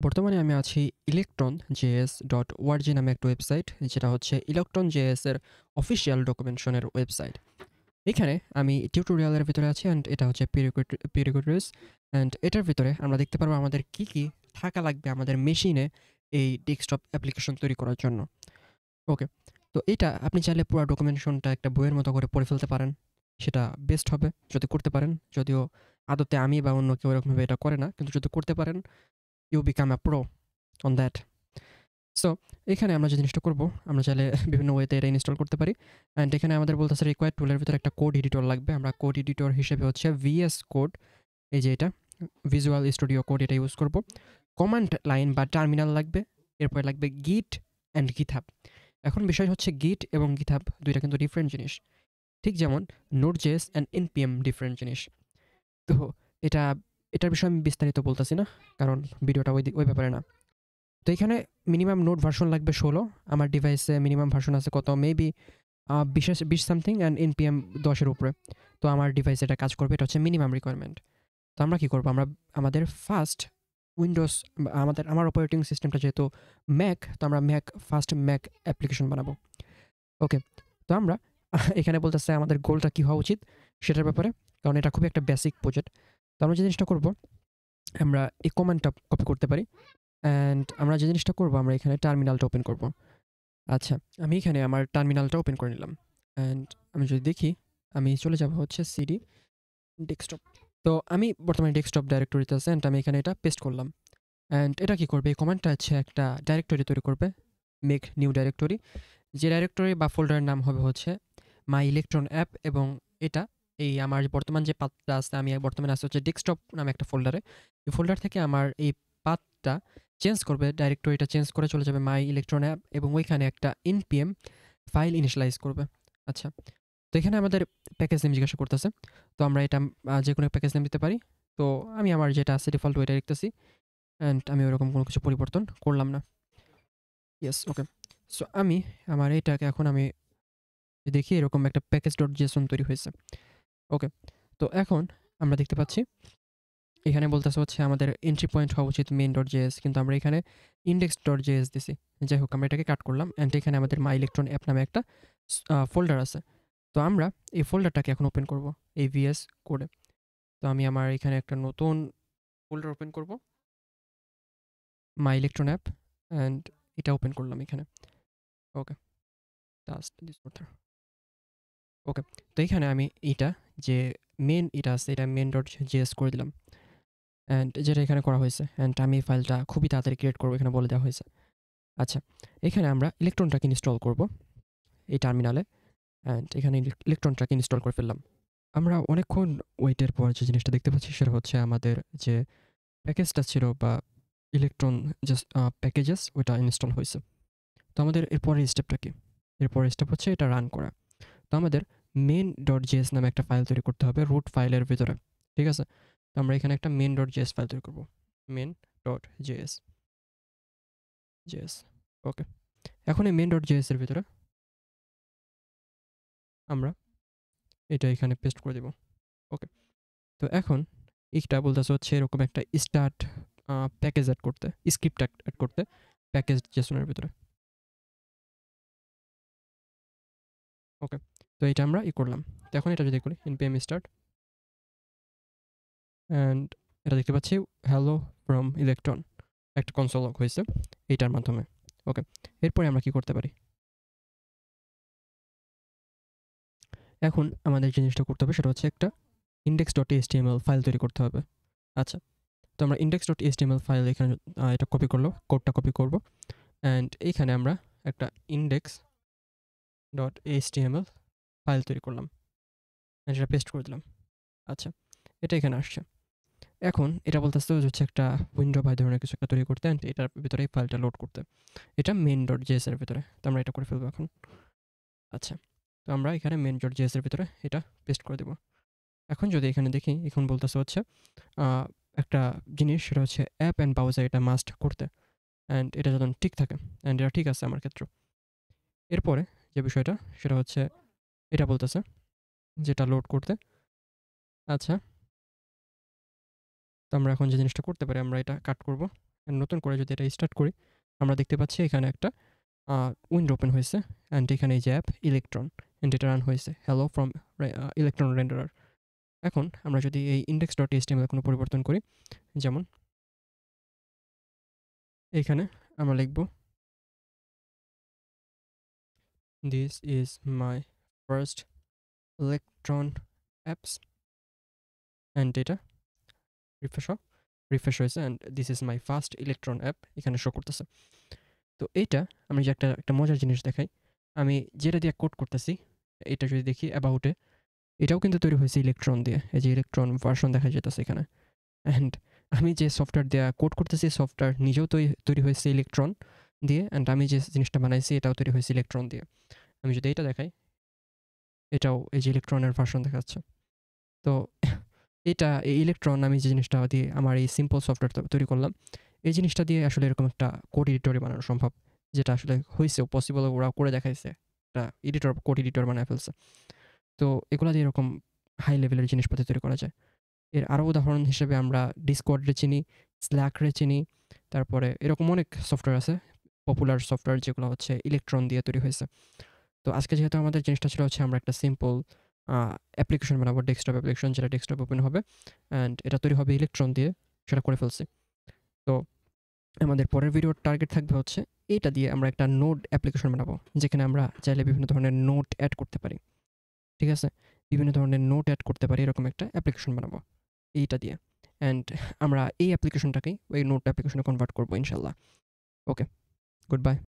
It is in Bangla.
বর্তমানে আমি আছি electron.js.org নামে একটা ওয়েবসাইট, যেটা হচ্ছে electron.js এর অফিসিয়াল ডকুমেন্টেশনের ওয়েবসাইট। এখানে আমি টিউটোরিয়ালের ভিতরে আছি অ্যান্ড এটা হচ্ছে প্রিরিকুইজিটস অ্যান্ড এটার ভিতরে আমরা দেখতে পারবো আমাদের কি থাকা লাগবে আমাদের মেশিনে এই ডেস্কটপ অ্যাপ্লিকেশন তৈরি করার জন্য। ওকে। তো এটা আপনি চাইলে পুরা ডকুমেন্টেশনটা একটা বইয়ের মতো করে পড়ে ফেলতে পারেন। সেটা বেস্ট হবে যদি করতে পারেন। যদিও আদতে আমি বা অন্য কেউ এরকমভাবে এটা করে না। কিন্তু যদি করতে পারেন, you become a pro on that. So এখানে আমরা যে জিনিসটা করব, আমরা চাইলে বিভিন্ন ওয়েতে এটা ইনস্টল করতে পারি। অ্যান্ড এখানে আমাদের বলতেছে রিকোয়ার্ড টুলের ভিতরে একটা কোড এডিটর লাগবে। আমরা কোড এডিটর হিসেবে হচ্ছে VS কোড, এই যে এটা ভিজুয়াল স্টুডিও কোড, এটা ইউজ করব। কমান্ড লাইন বা টার্মিনাল লাগবে। এরপরে লাগবে গিট অ্যান্ড গিটহাব। এখন বিষয় হচ্ছে গিট এবং গিটহাব দুইটা কিন্তু ডিফারেন্ট জিনিস। ঠিক যেমন নোড.js অ্যান্ড npm ডিফারেন্ট জিনিস। তো এটা এটার বিষয়ে আমি বিস্তারিত বলতেছি না, কারণ ভিডিওটা ওই ব্যাপারে না। তো এখানে মিনিমাম নোট ভার্সন লাগবে 16। আমার ডিভাইসে মিনিমাম ভার্সন আছে কত, মেবি 20 সামথিং অ্যান্ড এনপিএম 10-এর উপরে। তো আমার ডিভাইসে এটা কাজ করবে, এটা হচ্ছে মিনিমাম রিকোয়ারমেন্ট। তো আমরা কি করব, আমরা আমাদের ফার্স্ট উইন্ডোজ, আমার অপারেটিং সিস্টেমটা যেহেতু ম্যাক, তো আমরা ফার্স্ট ম্যাক অ্যাপ্লিকেশন বানাবো। ওকে। তো আমরা এখানে বলতেছে আমাদের গোলটা কি হওয়া উচিত সেটার ব্যাপারে, কারণ এটা খুবই একটা বেসিক প্রজেক্ট। তো আমরা যে জিনিসটা করব, আমরা এই কমান্ডটা কপি করতে পারি। অ্যান্ড আমরা যে জিনিসটা করব, আমরা এখানে টার্মিনালটা ওপেন করব। আচ্ছা, আমি এখানে আমার টার্মিনালটা ওপেন করে নিলাম। অ্যান্ড আমি যদি দেখি, আমি চলে যাব হচ্ছে সিডি ডেস্কটপ। তো আমি বর্তমানে ডেস্কটপ ডাইরেক্টরিতে আছে অ্যান্ড আমি এখানে এটা পেস্ট করলাম। অ্যান্ড এটা কি করবে, এই কমান্ডটা হচ্ছে একটা ডাইরেক্টরি তৈরি করবে, মেক নিউ ডাইরেক্টরি। যে ডাইরেক্টরি বা ফোল্ডারের নাম হবে হচ্ছে মাই ইলেকট্রন অ্যাপ, এবং এটা এই আমার বর্তমান যে পাথটা আছে, আমি বর্তমানে আছে হচ্ছে ডেস্কটপ নামে একটা ফোল্ডারে। এই ফোল্ডার থেকে আমার এই পাথটা চেঞ্জ করবে, ডাইরেক্টরিটা চেঞ্জ করে চলে যাবে মাই ইলেকট্রন অ্যাপ, এবং ওইখানে একটা npm ফাইল ইনিশিয়ালাইজ করবে। আচ্ছা, তো এখানে আমাদের প্যাকেজ নেম জিজ্ঞাসা করতেছে। তো আমরা এটা যে কোনো প্যাকেজ নেম দিতে পারি। তো আমি আমার যেটা আছে ডিফল্ট ওইটা লিখতেছি, অ্যান্ড আমি ওরকম কোনো কিছু পরিবর্তন করলাম না। ইয়েস, ওকে। সো আমি আমার এইটাকে এখন আমি দেখি এরকম একটা প্যাকেজ ডট জেসন তৈরি হয়েছে। ওকে। তো এখন আমরা দেখতে পাচ্ছি এখানে বলতেছে হচ্ছে আমাদের এন্ট্রি পয়েন্ট হওয়া উচিত মেইন ডট জেএস, কিন্তু আমরা এখানে ইন্ডেক্স ডট জেএস দিছি। যাই হোক, আমরা এটাকে কাট করলাম অ্যান্ড এখানে আমাদের মাই ইলেকট্রন অ্যাপ নামে একটা ফোল্ডার আছে। তো আমরা এই ফোল্ডারটাকে এখন ওপেন করব এই ভিএস কোডে। তো আমি আমার এখানে একটা নতুন ফোল্ডার ওপেন করব, মাই ইলেকট্রন অ্যাপ, অ্যান্ড এটা ওপেন করলাম এখানে। ওকে, টাস্ক দিস ওকে। তো এখানে আমি এটা যে মেন এটা আছে, এটা মেন ডট জেএস করে দিলাম, অ্যান্ড যেটা এখানে করা হয়েছে। অ্যান্ড আমি এই ফাইলটা খুবই তাড়াতাড়ি ক্রিয়েট করবো, এখানে বলে দেওয়া হয়েছে। আচ্ছা, এখানে আমরা ইলেকট্রনটাকে ইনস্টল করব এই টার্মিনালে, অ্যান্ড এখানে ইলেকট্রনটাকে ইনস্টল করে ফেললাম। আমরা অনেকক্ষণ ওয়েটের পর যে জিনিসটা দেখতে পাচ্ছি সেটা হচ্ছে আমাদের যে প্যাকেজটা ছিল বা ইলেকট্রন জাস্ট প্যাকেজেস, ওইটা ইনস্টল হয়েছে। তো আমাদের এরপরের স্টেপটা কি? এরপরের স্টেপ হচ্ছে এটা রান করা। তো আমাদের মেন ডট জেএস নামে একটা ফাইল তৈরি করতে হবে রুট ফাইলের ভিতরে। ঠিক আছে? তো আমরা এখানে একটা মেন ডট জেএস ফাইল তৈরি করব। Main dot JS JS okay. এখন এই মেন ডট জেএস এর ভিতরে আমরা এটা এখানে পেস্ট করে দিব। ওকে। তো এখন এইটা বলতেছে হচ্ছে এরকম একটা স্টার্ট প্যাকেজ অ্যাড করতে, স্ক্রিপ্ট অ্যাড করতে প্যাকেজ জেসনের ভিতরে। ওকে। তো এটা আমরা করলাম। তো এখন এটা যদি করি npm স্টার্ট, অ্যান্ড এটা দেখতে পাচ্ছি হ্যালো ফ্রম ইলেকট্রন, একটা কনসোল লক হয়েছে এইটার মাধ্যমে। ওকে। এরপরে আমরা কি করতে পারি, এখন আমাদের যে জিনিসটা করতে হবে সেটা হচ্ছে একটা ইন্ডেক্স ডট এইচটিএমএল ফাইল তৈরি করতে হবে। আচ্ছা, তো আমরা ইন্ডেক্স ডট এইচটিএমএল ফাইল এখানে এটা কপি করলো, কোডটা কপি করব, অ্যান্ড এইখানে আমরা একটা ইন্ডেক্স ডট এইচটিএমএল ফাইল তৈরি করলাম, সেটা পেস্ট করে দিলাম। আচ্ছা, এটা এখানে আসছে। এখন এটা বলতেছে হচ্ছে একটা উইন্ডো বা ধরনের কিছু একটা তৈরি করতে, অ্যান্ড এটার ভিতরে এই ফাইলটা লোড করতে, এটা মেন ডট জেএস এর ভিতরে। তো আমরা এটা করে ফেলবো এখন। আচ্ছা, তো আমরা এখানে মেন ডট জেএস এর ভিতরে এটা পেস্ট করে দেবো। এখন যদি এখানে দেখি, এখন বলতেছে হচ্ছে একটা জিনিস, সেটা হচ্ছে অ্যাপ অ্যান্ড ব্রাউজার এটা মাস্ট করতে, অ্যান্ড এটা যখন ঠিক থাকে, অ্যান্ড এটা ঠিক আছে আমার ক্ষেত্রে। এরপরে যে বিষয়টা সেটা হচ্ছে এটা বলতেছে যেটা লোড করতে। আচ্ছা, তো আমরা এখন যে জিনিসটা করতে পারি, আমরা এটা কাট করব, নতুন করে যদি এটা স্টার্ট করি, আমরা দেখতে পাচ্ছি এখানে একটা উইন্ডো ওপেন হয়েছে অ্যান্ড এখানে এই যে অ্যাপ ইলেকট্রন অ্যান্ড এটা রান হয়েছে হ্যালো ফ্রম ইলেকট্রন রেন্ডারার। এখন আমরা যদি এই index.html কোনো পরিবর্তন করি, যেমন এখানে আমরা লিখব this is my first electron apps and এটা রিফ্রেশ হয়েছে and this is my first electron app এখানে শো করতেছে। তো এইটা আমি যে একটা মজার জিনিস দেখাই, আমি যেটা দিয়ে কোড করতেছি, এটা যদি দেখি অ্যাবাউটে, এটাও কিন্তু তৈরি হয়েছে ইলেকট্রন দিয়ে। এই যে ইলেকট্রন ভার্সন দেখা যেতেছে এখানে। অ্যান্ড আমি যে সফটওয়্যার দিয়ে কোড করতেছি, সফটওয়্যার নিজেও তৈরি হয়েছে ইলেকট্রন দিয়ে অ্যান্ড আমি যে জিনিসটা বানাইছি এটাও তৈরি হয়েছে ইলেকট্রন দিয়ে। আমি যদি এটা দেখাই, এটাও এই যে ইলেকট্রনের ভার্সন দেখাচ্ছে। তো এটা এই ইলেকট্রন আমি যে জিনিসটা দিয়ে আমার এই সিম্পল সফটওয়্যার তৈরি করলাম, এই জিনিসটা দিয়ে আসলে এরকম একটা কোড এডিটরই বানানো সম্ভব, যেটা আসলে হয়েছেও পসিবল, ওরা করে দেখাইছে। একটা কোড এডিটর বানায় ফেলছে। তো এগুলা দিয়ে এরকম হাই লেভেলের জিনিসপাতি তৈরি করা যায়। এর আরও উদাহরণ হিসেবে আমরা ডিসকর্ডরে চিনি, স্ল্যাকরে চিনি, তারপরে এরকম অনেক সফটওয়্যার আছে, পপুলার সফটওয়্যার যেগুলো হচ্ছে ইলেকট্রন দিয়ে তৈরি হয়েছে। তো আজকে যেহেতু আমাদের জিনিসটা ছিল হচ্ছে আমরা একটা সিম্পল অ্যাপ্লিকেশন বানাবো, ডেস্কটপ অ্যাপ্লিকেশন, যেটা ডেস্কটপ ওপেন হবে অ্যান্ড এটা তৈরি হবে ইলেকট্রন দিয়ে, সেটা করে ফেলছি। তো আমাদের পরের ভিডিওর টার্গেট থাকবে হচ্ছে এইটা দিয়ে আমরা একটা নোড অ্যাপ্লিকেশন বানাবো, যেখানে আমরা চাইলে বিভিন্ন ধরনের নোট অ্যাড করতে পারি। ঠিক আছে? বিভিন্ন ধরনের নোট অ্যাড করতে পারি, এরকম একটা অ্যাপ্লিকেশন বানাবো এইটা দিয়ে। অ্যান্ড আমরা এই অ্যাপ্লিকেশনটাকেই ওই নোট অ্যাপ্লিকেশনে কনভার্ট করবো ইনশাল্লাহ। ওকে, গুড বাই।